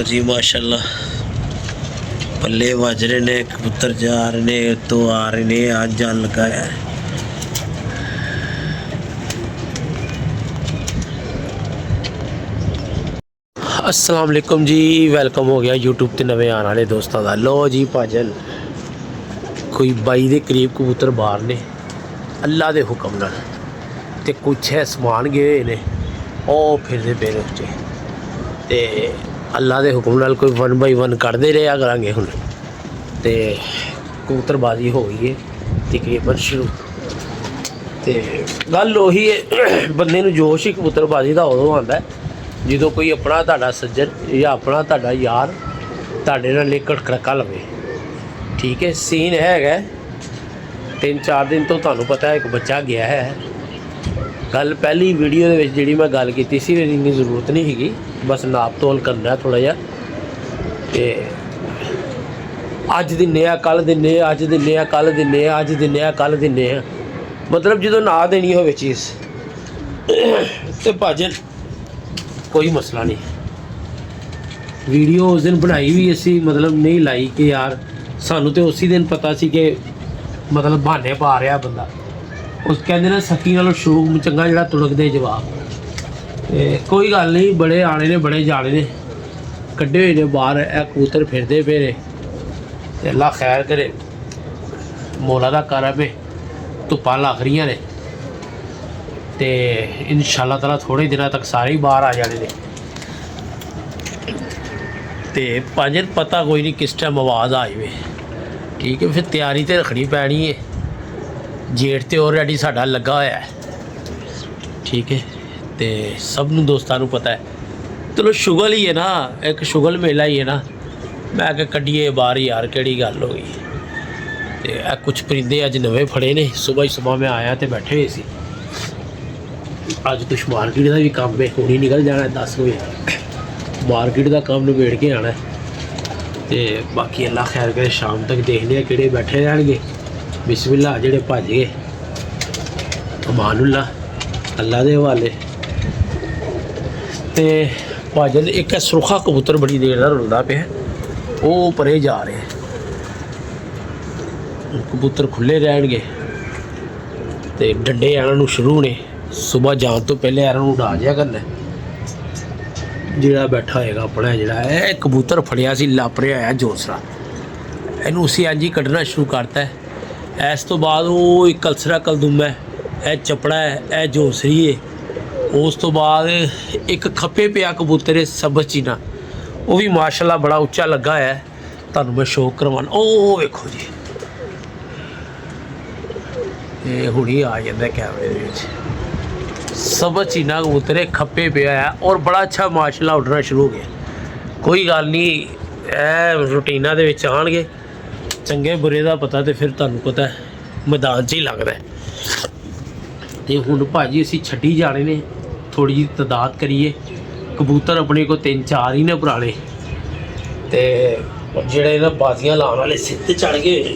जी माशाल्लाह पल्ले बज रहे ने, कबूतर जा रहे ने तो आ रहे ने। आज जान लगा है। अस्सलाम वालेकुम जी, वेलकम हो गया यूट्यूब ते नवे आने वाले दोस्तों का। लो जी भाजन कोई 22 के करीब कबूतर बाहर ने अल्लाह के हुक्म नाल, ते कुछ है समान गए ने ओ फिरदे पे ने उत्ते, ते अल्लाह के हुक्म नाल कोई 1 बाई 1 कटते रहा करांगे। हुण ते कबूतरबाजी हो गई है तकरीबन शुरू। तो गल उही है, बंदे नूं जोश ही कबूतरबाजी का उदों आंदा है जो कोई अपना तुहाडा सज्जन या अपना तुहाडा यार तुहाडे नाल एक खड़का लवे। ठीक है, सीन है 3-4 दिन तो तुहानूं पता है एक बच्चा गया है। गल पहली वीडियो दे विच जिहड़ी मैं गल कीती सी इन्नी जरूरत नहीं हैगी, बस नाप तोल करना है थोड़ा जिहा। ते अज दिन्ने आ कल दिन्ने, अज दिन्ने आ कल दिन्ने, अज दिन्ने आ कल दिन्ने आ, मतलब जो ना देनी होवे चीज़ तो भाजन कोई मसला नहीं। वीडियो उस दिन बनाई भी असी मतलब नहीं लाई कि यार सानू तो उसी दिन पता सी कि मतलब बहाने पा रहा बंदा। उस कहते ना सखी नालों शौक चंगा जिहड़ा तुड़कदे जवाब। कोई गल नहीं, बड़े आने ने बड़े जाने ने कड्ढे हुए ने बाहर। कबूतर फिरदे पे ने, अल्लाह खैर करे, मौला दा करम है। धुप्पां लग रही ने ते इंशाअल्लाह ताला थोड़े दिनों तक सारे ही बाहर आ जाने ने। ते भाजन पता कोई नहीं किस टाइम आवाज़ आ जाए। ठीक है, फिर तैयारी तो रखनी पैनी है। जेठ तो ऑलरेडी साडा लगा होया है। ठीक है, तो सब नूं दोस्तां नूं पता है। चलो शुगल ही है ना, एक शुगल मेला ही है ना। मैं क्या कड्ढिए बाहर यार, केड़ी गल हो गई। तो कुछ परिंदे अज नवे फड़े ने। सुबह ही सुबह मैं आया तो बैठे हुए सी। अज कुछ मार्केट का भी काम है, हुण ही निकल जाना है 10 बजे मार्केट का काम निबेड़ के आना है। तो बाकी अल्लाह खैर करे, शाम तक देखने किहड़े बैठे रहणगे। बिस्मिल्लाह जेड़े भज गए अमानुल्लाह, अल्लाह के हवाले। तो भाजन एक सुरखा कबूतर बड़ी देर का रुलदा पे, वो परे जा रहे हैं। कबूतर खुले रहणगे तो डंडे आना शुरू ने। सुबह जान तो पहले इन्होंने उड़ा दिया करना। जोड़ा बैठा होएगा अपना जोड़ा है कबूतर फड़िया सी लापरे आया जोसरा, इनू उसी अंज ही कढ़ना शुरू करता है। इस तो बाद वो एक कलसरा कलदुम है, यह चपड़ा है, यह जोसरी है। उस तो बाद एक खप्पे पिया कबूतर है सबज चीना, वो भी माशाल्लाह बड़ा उच्चा लगा है। तुहानूं मैं शो करवाना। ओ वेखो जी, ये हुणी आ जाता कैमरे में। सबज चीना कबूतर खप्पे पे है और बड़ा अच्छा माशाल्लाह उड़ना शुरू हो गया। कोई गल नहीं, रूटीना दे विच आउणगे, चंगे बुरे का पता तो फिर तुहानूं पता है मैदान च ही लगता है। तो हुण भाजी असीं छड्डी जाने ने, थोड़ी जी तादाद करिए। कबूतर अपने को 3-4 ही ने पुराने, तो जेड़े ना बाजियां लाने वाले सिद्ध चढ़ गए।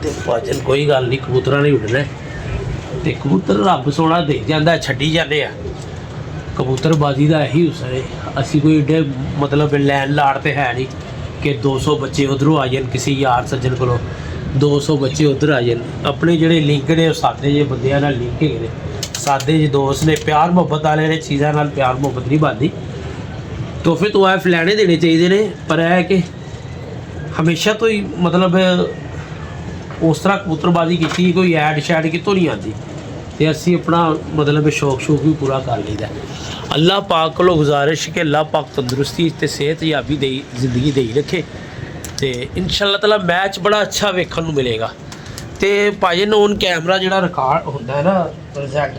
तो भाजन कोई गल नहीं, कबूतर ने उड़ना है। तो कबूतर रब सोना दे जाता, छड्डी जाने। कबूतरबाजी का यही हुसन है। असी कोई एडे मतलब लैन लाड़ तो है नहीं कि 200 बच्चे उधरों आ जाए किसी यार सज्जन को, 200 बच्चे उधर आ जाए। अपने जोड़े लिंक ने सादे जे बंदियां नाल लिंक है, सादे जे दोस्त ने, प्यार मुहब्बत वाले ने, चीज़ों नाल प्यार मुहब्बत नहीं बनती। तो फिर तो एफ लैने देने चाहिए ने। पर यह है कि हमेशा तो ही मतलब उस तरह कबूतरबाजी की कोई ऐड शैड कितों नहीं आती। तो असी अपना मतलब शौक भी पूरा कर लीदा। अल्लाह पाक को गुजारिश कि अल्लाह पाक तंदुरुस्ती ते सेहत याबी दे जिंदगी दे रखे। तो इंशाअल्लाह ताला मैच बड़ा अच्छा वेखण नूं मिलेगा। तो भाजन ऑन कैमरा जो रिकॉर्ड होंदा है ना रिजल्ट,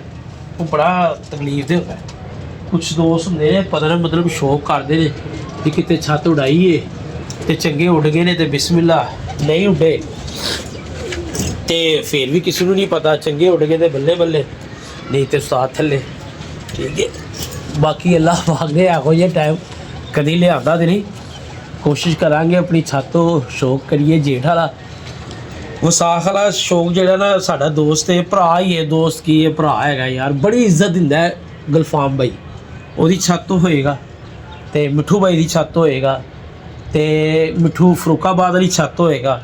वो बड़ा तकलीफ दे होंदा है। कुछ दोस्त होंदे ने पता नहीं मतलब शौक करते हैं कि किते छत उड़ाईए तो चंगे उड़ गए ने, तो बिस्मिल्लाह नहीं उड़े तो फिर भी किसी को नहीं पता, चंगे उड़ गए तो बल्ले बल्ले, नहीं तो साथ थले। ठीक है, बाकी अल्लाह पाक ने एहो जिहा टाइम कभी लिया तो नहीं। कोशिश करांगे अपनी छत तो शौक करिए जेठ वाला। विसाख वाला शौक जो ना साडा दोस्त है, भरा ही है, दोस्त की है, भरा है यार, बड़ी इज्जत दिंदा है गुलफाम भाई। ਉਹਦੀ छत तो होएगा ਤੇ ਮਿੱਠੂ ਬਾਈ ਦੀ ਛੱਤ ਹੋਏਗਾ, ਤੇ ਮਿੱਠੂ ਫਰੂਕਾਬਾਦ ਵਾਲੀ ਛੱਤ ਹੋਏਗਾ,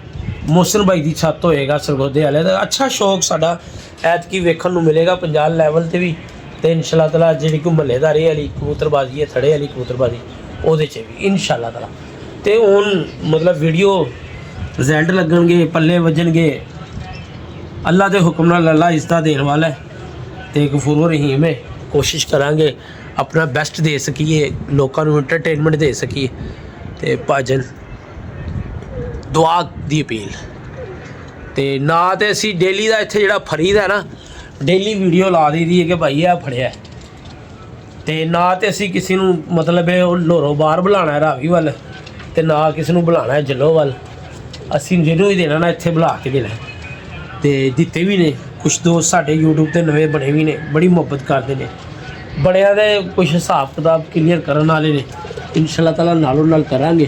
ਮੋਹਸਨ ਬਾਈ ਦੀ ਛੱਤ ਹੋਏਗਾ ਸਰਗੋਦੇ ਵਾਲੇ ਦਾ। ਅੱਛਾ ਸ਼ੌਕ ਸਾਡਾ ਐਤਕੀ ਵੇਖਣ ਨੂੰ ਮਿਲੇਗਾ ਪੰਜਾਬ ਲੈਵਲ ਤੇ ਵੀ, ਤੇ ਇਨਸ਼ਾ ਅੱਲਾ ਤਾਲਾ ਜਿਹੜੀ ਕੋਈ ਮਹੱਲੇਦਾਰੀ ਵਾਲੀ ਕਬੂਤਰਬਾਜ਼ੀ ਹੈ, ਥੜੇ ਵਾਲੀ ਕਬੂਤਰਬਾਜ਼ੀ, ਉਹਦੇ 'ਚ ਵੀ ਇਨਸ਼ਾ ਅੱਲਾ ਤਾਲਾ। ਤੇ ਹੁਣ ਮਤਲਬ ਵੀਡੀਓ ਰਿਜ਼ਲਟ ਲੱਗਣਗੇ, ਪੱਲੇ ਵੱਜਣਗੇ, ਅੱਲਾ ਦੇ ਹੁਕਮ ਨਾਲ। ਅੱਲਾ ਇਜ਼ਤ ਦੇਣ ਵਾਲਾ ਹੈ ਤੇ ਗਫੂਰ ਰਹੀਮ ਹੈ। ਕੋਸ਼ਿਸ਼ ਕਰਾਂਗੇ ਆਪਣਾ ਬੈਸਟ ਦੇ ਸਕੀਏ, ਲੋਕਾਂ ਨੂੰ ਐਂਟਰਟੇਨਮੈਂਟ ਦੇ ਸਕੀਏ। ਤੇ ਭਾਜਨ ਦੁਆ ਦੀ ਅਪੀਲ ਤੇ ਨਾ ਤੇ ਅਸੀਂ ਡੇਲੀ ਦਾ ਇੱਥੇ ਜਿਹੜਾ ਫਰੀਦਾ ਨਾ, ਡੇਲੀ ਵੀਡੀਓ ਲਾ ਦਈਦੀ ਹੈ ਕਿ ਭਾਈ ਇਹ ਫੜਿਆ, ਤੇ ਨਾ ਤੇ ਅਸੀਂ ਕਿਸੇ ਨੂੰ ਮਤਲਬ ਉਹ ਲੋਰੋ ਬਾਹਰ ਬੁਲਾਉਣਾ ਰਾਵੀ ਵੱਲ, ਤੇ ਨਾ ਕਿਸੇ ਨੂੰ ਬੁਲਾਉਣਾ ਜੱਲੋ ਵੱਲ। ਅਸੀਂ ਜਿਹਨੂੰ ਹੀ ਦੇਣਾ ਨਾ ਇੱਥੇ ਬੁਲਾ ਕੇ ਦੇਣਾ। ਤੇ ਦਿੱਤੇ ਵੀ ਨੇ ਕੁਛ ਦੋਸਤ ਸਾਡੇ YouTube ਤੇ ਨਵੇਂ ਬਣੇ ਵੀ ਨੇ, ਬੜੀ ਮੁਹੱਬਤ ਕਰਦੇ ਨੇ। ਬਣਿਆ ਦੇ ਕੁਛ ਹਿਸਾਬ ਕਿਤਾਬ ਕਲੀਅਰ ਕਰਨ ਵਾਲੇ ਨੇ, ਇਨਸ਼ਾ ਅੱਲਾ ਤਾਲਾ ਨਾਲੋਂ ਨਾਲ ਕਰਾਂਗੇ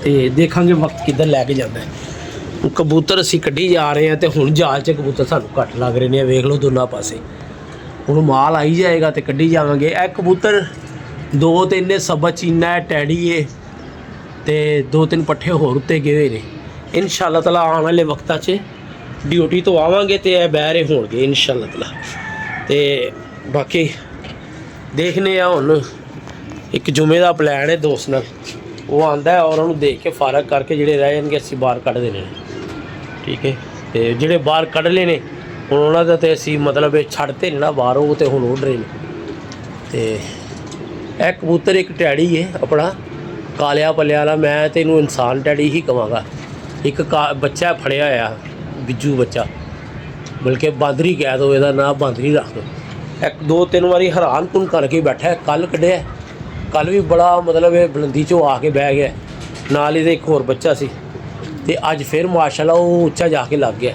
ਤੇ ਦੇਖਾਂਗੇ ਵਕਤ ਕਿੱਧਰ ਲੈ ਕੇ ਜਾਂਦਾ ਹੈ। ਕਬੂਤਰ ਅਸੀਂ ਕੱਢੀ ਜਾ ਰਹੇ ਹਾਂ ਤੇ ਹੁਣ ਜਾਲ 'ਚ ਕਬੂਤਰ ਸਾਨੂੰ ਘੱਟ ਲੱਗ ਰਹੇ ਨੇ, ਵੇਖ ਲਓ ਦੋਨਾਂ ਪਾਸੇ। ਹੁਣ ਮਾਲ ਆਈ ਜਾਏਗਾ ਤੇ ਕੱਢੀ ਜਾਵਾਂਗੇ। ਇਹ ਕਬੂਤਰ 2-3 ਨੇ ਸਬਾ ਚੀਨਾ ਹੈ, ਟੈਡੀ ਹੈ, ਤੇ 2-3 ਪੱਠੇ ਹੋਰ ਉੱਤੇ ਗਏ ਹੋਏ ਨੇ। ਇਨਸ਼ਾ ਅੱਲਾ ਤਾਲਾ ਆਉਣ ਵਾਲੇ ਵਕਤਾਂ 'ਚ ਡਿਊਟੀ ਤੋਂ ਆਵਾਂਗੇ ਤੇ ਇਹ ਬਹਿਰੇ ਹੋਣਗੇ ਇਨਸ਼ਾ ਅੱਲਾ ਤਾਲਾ। ਤੇ ਬਾਕੀ ਦੇਖਨੇ ਆ, ਹੁਣ ਇੱਕ ਜੁਮੇ ਦਾ ਪਲਾਨ ਹੈ ਦੋਸਤ ਨਾਲ, ਉਹ ਆਂਦਾ ਔਰ ਉਹਨੂੰ ਦੇਖ ਕੇ ਫਾਰਗ ਕਰਕੇ ਜਿਹੜੇ ਰਹਿ ਜਾਣਗੇ ਅਸੀਂ ਬਾਹਰ ਕੱਢ ਦੇਣੇ ਨੇ, ਠੀਕ ਹੈ। ਤੇ ਜਿਹੜੇ ਬਾਹਰ ਕੱਢ ਲਏ ਨੇ ਹੁਣ ਉਹਨਾਂ ਦਾ ਤੇ ਅਸੀਂ ਮਤਲਬ ਇਹ ਛੱਡਤੇ ਨਹੀਂ ਨਾ ਬਾਹਰ, ਉਹ ਤੇ ਹੁਣ ਉੱਡ ਰਹੇ ਨੇ। ਤੇ ਇਹ ਕਬੂਤਰ ਇੱਕ ਟੈਡੀ ਹੈ ਆਪਣਾ ਕਾਲਿਆ ਪੱਲਿਆ ਵਾਲਾ, ਮੈਂ ਤੇ ਇਹਨੂੰ ਇਨਸਾਨ ਟੈਡੀ ਹੀ ਕਹਾਂਗਾ। ਇੱਕ ਬੱਚਾ ਫੜਿਆ ਹੋਇਆ ਬਿੱਜੂ ਬੱਚਾ, ਬਲਕਿ ਬਾਂਦਰੀ ਕਹਿ ਦਿਓ, ਇਹਦਾ ਨਾਂ ਬਾਂਦਰੀ ਰੱਖ ਦਿਓ। ਇੱਕ 2-3 ਵਾਰੀ ਹੈਰਾਨ ਕੁਨ ਕਰਕੇ ਬੈਠਾ, ਕੱਲ੍ਹ ਕੱਢਿਆ, ਕੱਲ੍ਹ ਵੀ ਬੜਾ ਮਤਲਬ ਇਹ ਬੁਲੰਦੀ 'ਚੋਂ ਆ ਕੇ ਬਹਿ ਗਿਆ, ਨਾਲ ਇਹਦੇ ਇੱਕ ਹੋਰ ਬੱਚਾ ਸੀ। ਤੇ ਅੱਜ ਫਿਰ ਮਾਸ਼ਾਅੱਲਾ ਉਹ ਉੱਚਾ ਜਾ ਕੇ ਲੱਗ ਗਿਆ।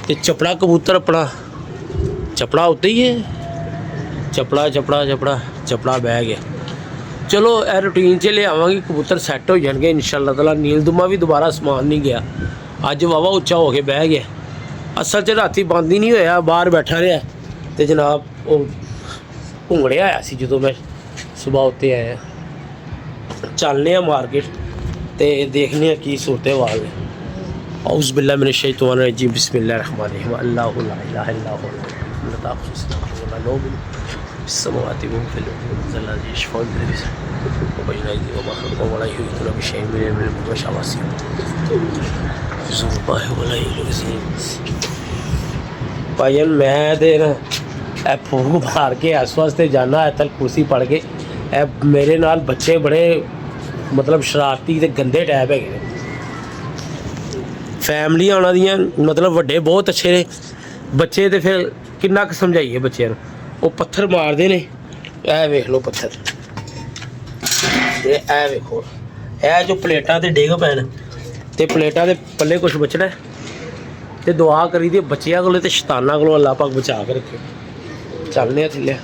ਤੇ ਚਪੜਾ ਕਬੂਤਰ ਆਪਣਾ ਚਪੜਾ ਉੱਤੇ ਹੀ ਹੈ, ਚਪੜਾ ਬਹਿ ਗਿਆ। ਚਲੋ ਇਹ ਰੂਟੀਨ 'ਚ ਲਿਆਵਾਂਗੇ, ਕਬੂਤਰ ਸੈੱਟ ਹੋ ਜਾਣਗੇ ਇਨਸ਼ਾ ਅੱਲਾ ਤਾਲਾ। ਨੀਲਦੁਮਾ ਵੀ ਦੁਬਾਰਾ ਸਮਾਨ ਨਹੀਂ ਗਿਆ, ਅੱਜ ਵਾਵਾ ਉੱਚਾ ਹੋ ਕੇ ਬਹਿ ਗਿਆ। ਅਸਲ 'ਚ ਰਾਤੀ ਬੰਦ ਹੀ ਨਹੀਂ ਹੋਇਆ, ਬਾਹਰ ਬੈਠਾ ਰਿਹਾ ਤੇ ਜਨਾਬ ਉਹ ਘੁੰਗੜਿਆ ਆਇਆ ਸੀ ਜਦੋਂ ਮੈਂ ਸੁਬਾਹ ਉੱਤੇ ਆਇਆ। ਚੱਲਨੇ ਆ ਮਾਰਕੀਟ ਤੇ ਦੇਖਨੇ ਆ ਕੀ ਸੂਰਤੇ ਵਾਲ ਨੇ। औज़ बिल्लाहि मिनश शैतानिर रजीम बिस्मिल्लाहिर रहमानिर रहीम अल्लाहु ला इलाहा इल्ला हुवा ला ताख़ुज़ुहु सिनतुन वला नौम फिस समावाति व फिल अर्ज़ि अल्लज़ी यशफ़अु बिइज़्निहि व बैना अयदीहिम व मा ख़ल्फ़हुम व ला युहीतूना बिशैइन मिन इल्मिही इल्ला बिमा शाअ वसिअ व ला युहीतूना भाईजान मैं ते ना ਇਹ ਫੂਕ ਮਾਰ ਕੇ ਇਸ ਵਾਸਤੇ ਜਾਣਾ ਐਤਲ ਕੁਰਸੀ ਪੜ ਕੇ। ਇਹ ਮੇਰੇ ਨਾਲ ਬੱਚੇ ਬੜੇ ਮਤਲਬ ਸ਼ਰਾਰਤੀ ਤੇ ਗੰਦੇ ਟੈਪ ਹੈਗੇ ਨੇ। ਫੈਮਲੀਆਂ ਉਹਨਾਂ ਦੀਆਂ ਮਤਲਬ ਵੱਡੇ ਬਹੁਤ ਅੱਛੇ ਨੇ, ਬੱਚੇ ਤੇ ਫਿਰ ਕਿੰਨਾ ਕੁ ਸਮਝਾਈਏ ਬੱਚਿਆਂ ਨੂੰ। ਉਹ ਪੱਥਰ ਮਾਰਦੇ ਨੇ, ਇਹ ਵੇਖ ਲਓ ਪੱਥਰ, ਤੇ ਇਹ ਵੇਖੋ ਇਹ ਜੋ ਪਲੇਟਾਂ ਤੇ ਡਿੱਗ ਪੈਣ ਤੇ ਪਲੇਟਾਂ ਦੇ ਪੱਲੇ ਕੁਛ ਬਚਣਾ। ਤੇ ਦੁਆ ਕਰੀ ਦੀ ਬੱਚਿਆਂ ਕੋਲੋਂ ਤੇ ਸ਼ੈਤਾਨਾਂ ਕੋਲੋਂ ਅੱਲਾਹ ਪਾਕ ਬਚਾ ਕੇ ਰੱਖੇ। ਚੱਲਦੇ ਆ ਥੱਲੇ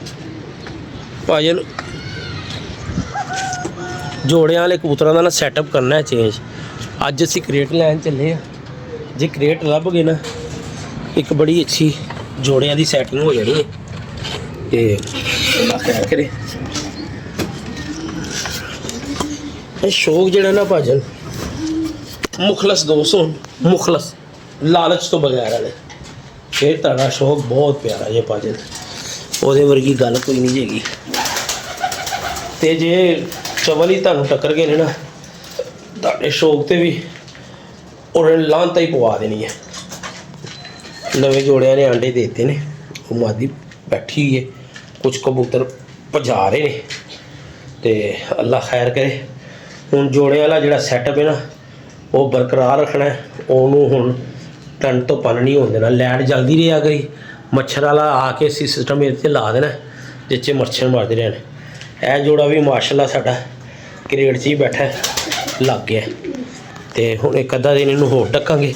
ਭਾਜਨ। ਜੋੜਿਆਂ ਵਾਲੇ ਕਬੂਤਰਾਂ ਦਾ ਨਾ ਸੈਟਅਪ ਕਰਨਾ ਹੈ ਚੇਂਜ। ਅੱਜ ਅਸੀਂ ਕ੍ਰੇਟ ਲੈਣ ਚੱਲੇ ਆ, ਜੇ ਕ੍ਰੇਟ ਲੱਭ ਗਏ ਨਾ ਇੱਕ ਬੜੀ ਅੱਛੀ ਜੋੜਿਆਂ ਦੀ ਸੈਟਿੰਗ ਹੋ ਜਾਣੀ ਹੈ। ਤੇ ਅੱਲਾਹ ਖੈਰ ਕਰੇ। ਇਹ ਸ਼ੌਕ ਜਿਹੜਾ ਨਾ ਭਾਜਨ ਮੁਖਲਸ ਦੋਸਤ ਹੋਣ, ਮੁਖਲਸ ਲਾਲਚ ਤੋਂ ਬਗੈਰ ਵਾਲੇ, ਫਿਰ ਤੁਹਾਡਾ ਸ਼ੌਕ ਬਹੁਤ ਪਿਆਰਾ ਜੇ ਭਾਜਨ, ਉਹਦੇ ਵਰਗੀ ਗੱਲ ਕੋਈ ਨਹੀਂ ਹੈਗੀ। ਤੇ ਜੇ ਚਵਲ ਹੀ ਤੁਹਾਨੂੰ ਟੱਕਰ ਗਏ ਨੇ ਨਾ ਤੁਹਾਡੇ ਸ਼ੌਕ ਤੇ ਵੀ ਉਹਨਾਂ ਨੇ ਲਾਂਤਾ ਹੀ ਪਵਾ ਦੇਣੀ ਹੈ। ਨਵੇਂ ਜੋੜਿਆਂ ਨੇ ਆਂਡੇ ਦੇ ਦਿੱਤੇ ਨੇ, ਉਹ ਮਾਦੀ ਬੈਠੀ ਹੋਈ ਹੈ, ਕੁਝ ਕਬੂਤਰ ਭਜਾ ਰਹੇ ਨੇ ਤੇ ਅੱਲਾ ਖੈਰ ਕਰੇ। ਹੁਣ ਜੋੜਿਆਂ ਵਾਲਾ ਜਿਹੜਾ ਸੈਟਅਪ ਹੈ ਨਾ ਉਹ ਬਰਕਰਾਰ ਰੱਖਣਾ। ਉਹਨੂੰ ਹੁਣ ਟੰਨ ਤੋਂ ਪੰਨ ਨਹੀਂ ਹੋਣ ਦੇਣਾ। ਲਾਈਟ ਜਲਦੀ ਰਿਹਾ ਕਰੀ, ਮੱਛਰ ਵਾਲਾ ਆ ਕੇ ਅਸੀਂ ਸਿਸਟਮ ਇਹਦੇ 'ਤੇ ਲਾ ਦੇਣਾ ਜਿਸ 'ਚ ਮੱਛਰ ਮਾਰਦੇ ਰਹਿਣ। ਇਹ ਜੋੜਾ ਵੀ ਮਾਸ਼ਾਅੱਲਾ ਸਾਡਾ ਕ੍ਰੇਟ 'ਚ ਹੀ ਬੈਠਾ ਲੱਗ ਗਿਆ। ਤੇ ਹੁਣ ਇੱਕ ਅੱਧਾ ਦਿਨ ਇਹਨੂੰ ਹੋਰ ਢੱਕਾਂਗੇ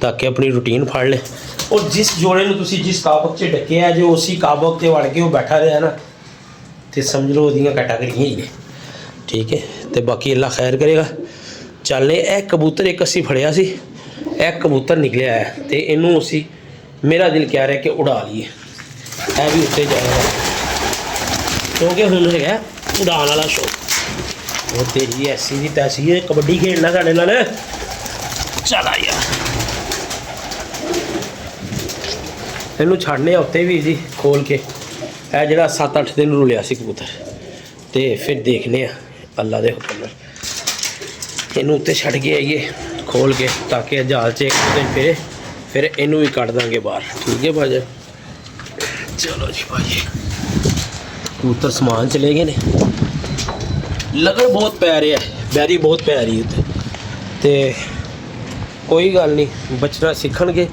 ਤਾਂ ਕਿ ਆਪਣੀ ਰੂਟੀਨ ਫੜ ਲੈ। ਔਰ ਜਿਸ ਜੋੜੇ ਨੂੰ ਤੁਸੀਂ ਜਿਸ ਕਾਬਕ 'ਚ ਢੱਕਿਆ, ਜੇ ਉਸੇ ਕਾਬਕ 'ਤੇ ਵੜ ਕੇ ਉਹ ਬੈਠਾ ਰਿਹਾ ਨਾ ਤੇ ਸਮਝ ਲਓ ਉਹਦੀਆਂ ਕੈਟਾਗਰੀਆਂ ਹੀ ਨੇ, ਠੀਕ ਹੈ। ਤੇ ਬਾਕੀ ਅੱਲਾ ਖੈਰ ਕਰੇਗਾ। ਚੱਲਨੇ ਇਹ ਕਬੂਤਰ ਇੱਕ ਅਸੀਂ ਫੜਿਆ ਸੀ, ਇਹ ਕਬੂਤਰ ਨਿਕਲਿਆ ਹੈ ਤੇ ਇਹਨੂੰ ਅਸੀਂ ਮੇਰਾ ਦਿਲ ਕਹਿ ਰਿਹਾ ਕਿ ਉਡਾ ਲਈਏ। ਇਹ ਵੀ ਉੱਤੇ ਜਾਏਗਾ ਕਿਉਂਕਿ ਹੁਣ ਹੈਗਾ ਉਡਾਉਣ ਵਾਲਾ ਸ਼ੌਕ। ਉਹ ਤੇਰੀ ਐਸੀ ਦੀ ਤੈਸੀ ਹੈ, ਕਬੱਡੀ ਖੇਡਣਾ ਸਾਡੇ ਨਾਲ। ਚੱਲ ਆ ਯਾਰ, ਇਹਨੂੰ ਛੱਡਨੇ ਆ ਉੱਤੇ ਵੀ ਜੀ ਖੋਲ ਕੇ। ਇਹ ਜਿਹੜਾ 7-8 ਦਿਨ ਰੁਲਿਆ ਸੀ ਕਬੂਤਰ, ਤੇ ਫਿਰ ਦੇਖਨੇ ਆ ਅੱਲਾ ਦੇ ਹੁਕਮ ਨਾਲ ਇਹਨੂੰ ਉੱਤੇ ਛੱਡ ਕੇ ਆਈਏ ਖੋਲ ਕੇ, ਤਾਂ ਕਿ ਜਹਾਜ਼ 'ਚ ਇੱਕ ਦਿਨ ਫਿਰ ਇਹਨੂੰ ਵੀ ਕੱਢ ਦਾਂਗੇ ਬਾਹਰ। ਠੀਕ ਹੈ ਭਾਜੀ, ਚਲੋ ਜੀ ਭਾਜੀ। ਕਬੂਤਰ ਸਮਾਨ ਚਲੇ ਗਏ ਨੇ, ਲਗੜ ਬਹੁਤ ਪੈ ਰਿਹਾ, ਬੈਰੀ ਬਹੁਤ ਪੈ ਰਹੀ ਉੱਤੇ, ਤੇ ਕੋਈ ਗੱਲ ਨਹੀਂ, ਬਚਣਾ ਸਿੱਖਣਗੇ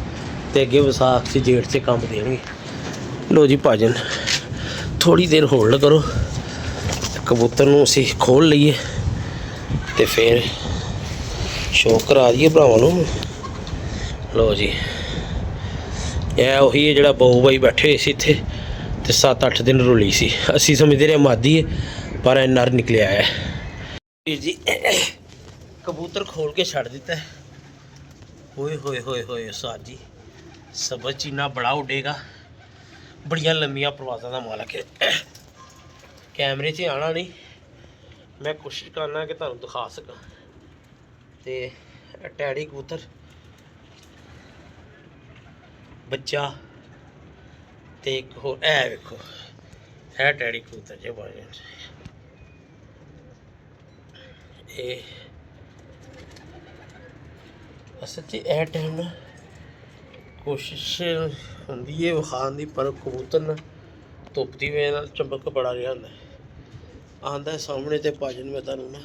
ਤੇ ਅੱਗੇ ਵਿਸਾਖ 'ਚ ਜੇਠ 'ਚ ਕੰਮ ਦੇਣਗੇ। ਲੋ ਜੀ ਭਾਜਨ, ਥੋੜ੍ਹੀ ਦੇਰ ਹੋਲਡ ਕਰੋ, ਕਬੂਤਰ ਨੂੰ ਅਸੀਂ ਖੋਲ ਲਈਏ ਤੇ ਫਿਰ ਸ਼ੌਕ ਕਰਾ ਦਈਏ ਭਰਾਵਾਂ ਨੂੰ। ਲੋ ਜੀ, ਇਹ ਉਹੀ ਹੈ ਜਿਹੜਾ ਬਾਊ ਬਾਈ ਬੈਠੇ ਹੋਏ ਸੀ ਇੱਥੇ, ਤੇ 7-8 ਦਿਨ ਰੁਲੀ ਸੀ। ਅਸੀਂ ਸਮਝਦੇ ਰਹੇ ਮਾਦੀ ਹੈ, ਪਰ ਇਹ ਨਰ ਨਿਕਲਿਆ ਹੈ। ਵੀਰ ਜੀ ਕਬੂਤਰ ਖੋਲ ਕੇ ਛੱਡ ਦਿੱਤਾ। ਹੋਏ ਹੋਏ ਹੋਏ ਹੋਏ ਸਾਜੀ, ਸਬਜ਼ ਚੀਨਾ ਬੜਾ ਉੱਡੇਗਾ, ਬੜੀਆਂ ਲੰਮੀਆਂ ਪ੍ਰਵਾਜ਼ਾਂ ਦਾ ਮਾਲਕ ਹੈ। ਕੈਮਰੇ 'ਚ ਆਉਣਾ ਨਹੀਂ, ਮੈਂ ਕੋਸ਼ਿਸ਼ ਕਰਨਾ ਕਿ ਤੁਹਾਨੂੰ ਦਿਖਾ ਸਕਾਂ। ਤੇ ਟੈਡੀ ਕਬੂਤਰ ਬੱਚਾ, ਤੇ ਇੱਕ ਹੋਰ ਇਹ ਵੇਖੋ, ਇਹ ਟੈਡੀ ਕਬੂਤਰ ਜੇ ਬਾਰੇ ਇਹ ਅਸਲ 'ਚ ਇਹ ਟਾਈਮ ਨਾ ਕੋਸ਼ਿਸ਼ ਹੁੰਦੀ ਹੈ ਵਿਖਾਉਣ ਦੀ, ਪਰ ਕਬੂਤਰ ਨਾ ਧੁੱਪ ਦੀ ਵਜ੍ਹਾ ਨਾਲ ਚਮਕ ਬੜਾ ਰਿਹਾ ਹੁੰਦਾ ਆਉਂਦਾ ਸਾਹਮਣੇ। ਤੇ ਭਾਜਨ ਮੈਂ ਤੁਹਾਨੂੰ ਨਾ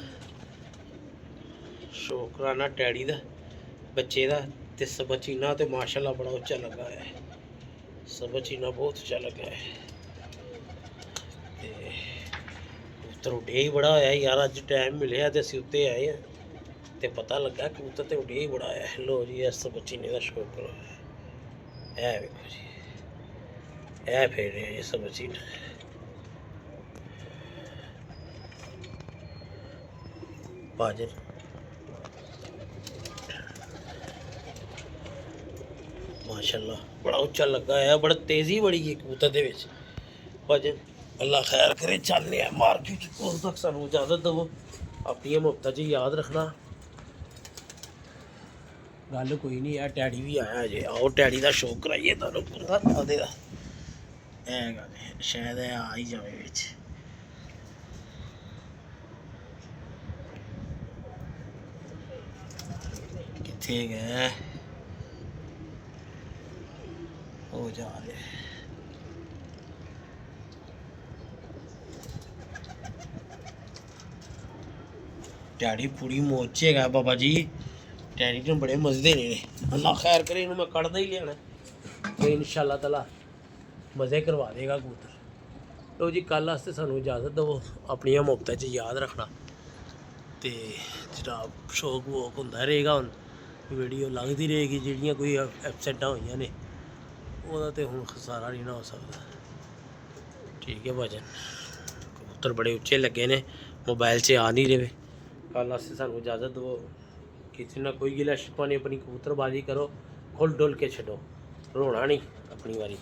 ਸ਼ੌਕ ਕਰਾਉਣਾ ਟੈਡੀ ਦਾ ਬੱਚੇ ਦਾ। ਤੇ ਸਬਚੀਨਾ ਤੇ ਮਾਸ਼ਾਅੱਲਾ ਬੜਾ ਉੱਚਾ ਲੱਗਾ ਹੈ, ਸਬਚੀਨਾ ਬਹੁਤ ਉੱਚਾ ਲੱਗਾ ਹੈ। ਤੇ ਕਬੂਤਰ ਉੱਡਿਆ ਹੀ ਬੜਾ ਹੋਇਆ ਯਾਰ, ਅੱਜ ਟਾਈਮ ਮਿਲਿਆ ਤੇ ਅਸੀਂ ਉੱਤੇ ਆਏ ਹਾਂ ਤੇ ਪਤਾ ਲੱਗਾ ਕਬੂਤਰ ਤੇ ਉੱਡਿਆ ਹੀ ਬੜਾ ਹੋਇਆ। ਲੋ ਜੀ, ਇਸ ਸਬਚੀਨੇ ਦਾ ਸ਼ੌਕ ਕਰੋ। ਇਹ ਵੇਖੋ ਜੀ, ਇਹ ਫੇਰ ਰਿਹਾ ਜੀ ਸਬਚੀਨਾ। ਭਾਜਨ ਮਾਸ਼ਾਅੱਲਾ ਬੜਾ ਉੱਚਾ ਲੱਗਾ ਹੈ, ਬੜਾ ਤੇਜ਼ੀ ਬੜੀ ਹੈ ਕਬੂਤਰ ਦੇ ਵਿੱਚ। ਭਾਜਨ ਅੱਲਾ ਖੈਰ ਕਰੇ, ਚੱਲਦੇ ਆ ਮਾਰਕੀਟ। ਉਦੋਂ ਤੱਕ ਸਾਨੂੰ ਇਜਾਜ਼ਤ ਦੇਵੋ, ਆਪਣੀਆਂ ਮੁਹੱਬਤਾਂ 'ਚ ਯਾਦ ਰੱਖਣਾ। ਗੱਲ ਕੋਈ ਨਹੀਂ, ਆ ਟੈਡੀ ਵੀ ਆਇਆ ਜੇ, ਆਓ ਟੈਡੀ ਦਾ ਸ਼ੌਕ ਕਰਾਈਏ ਤੁਹਾਨੂੰ ਪੂਰਾ ਉਹਦੇ ਦਾ। ਇਹ ਗੱਲ ਸ਼ਾਇਦ ਇਹ ਆ ਹੀ ਜਾਵੇ ਵਿੱਚ। ਕਿੱਥੇ ਗਏ, ਹੋ ਜਾ ਰਿਹਾ। ਟੈਡੀ ਪੂਰੀ ਮੌਜ 'ਚ ਹੈਗਾ ਬਾਬਾ ਜੀ, ਟੈਡੀ ਨੂੰ ਬੜੇ ਮਜ਼ੇ ਨੇ। ਅੱਲਾ ਖੈਰ ਕਰੇ, ਇਹਨੂੰ ਮੈਂ ਕੱਢਦਾ ਹੀ ਲਿਆਣਾ ਤੇ ਇਨਸ਼ਾਅੱਲਾ ਤਾਲਾ ਮਜ਼ੇ ਕਰਵਾ ਦੇਗਾ ਕਬੂਤਰ। ਲੋ ਜੀ, ਕੱਲ੍ਹ ਵਾਸਤੇ ਸਾਨੂੰ ਇਜਾਜ਼ਤ ਦੇਵੋ, ਆਪਣੀਆਂ ਮੁਹੱਬਤਾਂ 'ਚ ਯਾਦ ਰੱਖਣਾ। ਤੇ ਜਿਹੜਾ ਸ਼ੌਕ ਵੋਕ ਹੁੰਦਾ ਰਹੇਗਾ, ਹੁਣ ਵੀਡੀਓ ਲੱਗਦੀ ਰਹੇਗੀ। ਜਿਹੜੀਆਂ ਕੋਈ ਐਬਸੈਂਟਾਂ ਹੋਈਆਂ ਨੇ ਉਹਦਾ ਤੇ ਹੁਣ ਖਸਾਰਾ ਨਹੀਂ ਨਾ ਹੋ ਸਕਦਾ। ਠੀਕ ਹੈ ਭਾਜਨ, ਕਬੂਤਰ ਬੜੇ ਉੱਚੇ ਲੱਗੇ ਨੇ, ਮੋਬਾਈਲ 'ਚ ਆ ਨਹੀਂ ਰਹੇ। ਕੱਲ੍ਹ ਵਾਸਤੇ ਸਾਨੂੰ ਇਜਾਜ਼ਤ ਦਿਓ, ਕਿਸੇ ਨਾਲ ਕੋਈ ਗਿਲਾ ਸ਼ਿਕਵਾ ਨਹੀਂ, ਆਪਣੀ ਕਬੂਤਰਬਾਜ਼ੀ ਕਰੋ, ਖੁੱਲ ਡੁੱਲ ਕੇ ਛੱਡੋ, ਰੋਣਾ ਨਹੀਂ ਆਪਣੀ ਵਾਰੀ।